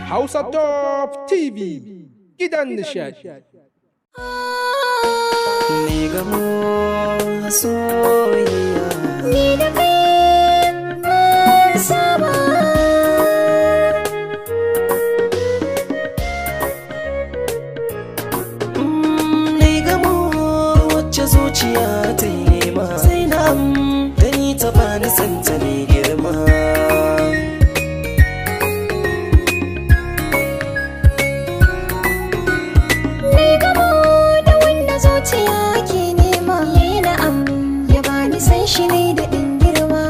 Hausa Top TV gidan nishadi. Ni gamo soyayya, ni da kai mun saba. Ni gamo wacce zuciya ta yi ma, sai na da ni ta bani santa mai girma. Zuciya ke nema yayi na'am, ya bani san shi ne da ɗin girma.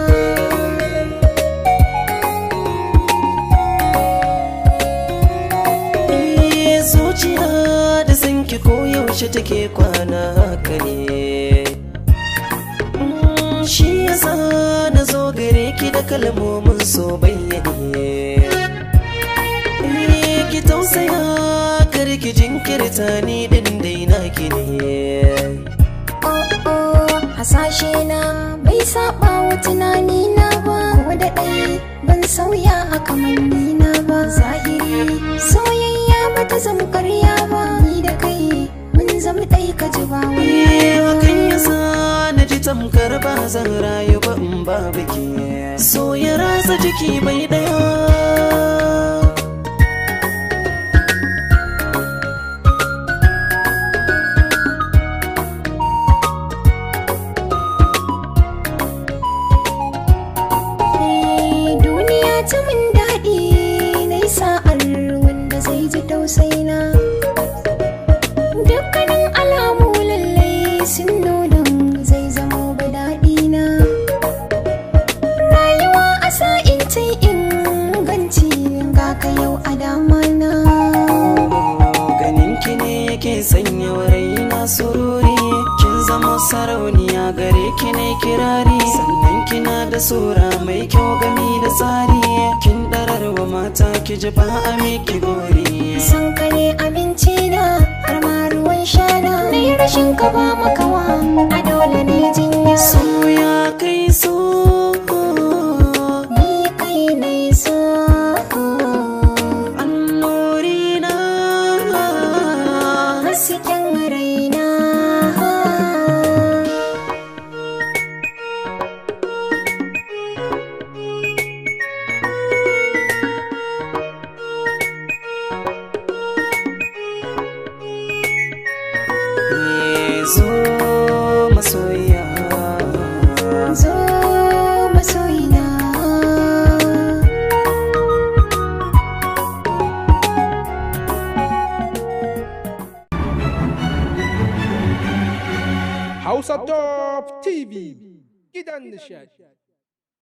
Zuciya da sanki ko yaushe take kwana haka ne, shi yasa na zo gare ki da kalmomin so bayyane. Ki tausaya kar ki jinkirta, ni din dai naki ne. Hasashe na bai saba wa tunani na ba, ko da ɗai ban sauya a kamanni na ba. Zahiri soyayya bata zama ƙarya ba, ni da kai mun zama ɗai ka ji ba wani. Hakan yasa na ji tamkar ba zan rayu ba in babu ke. So ya ratsa jiki bai ɗaya. Ta min daɗi na yi sa'ar wanda zai ji tausaina. Dukkanin alamu lallai sun nuna zai zamo ba daɗina. Rayuwa a sa'in ta inganci ga ka yau a damana. Ganinki ne yake sanya raina sururi, kin zama sarauniya gare ki ne kirari. Sannan kina da sura mai kyau gami da tsari, kin ɗararwa mata ki ji ba a miki gori. San ka ne abinci na har ma ruwan shana, na yi rashin ka ba makawa a dole ne jinya. So ya kai so, ni kai ne so, annuri na hasken raina. Zo masoyiya, Zo masoyina. Hausa Top TV gidan nishadi.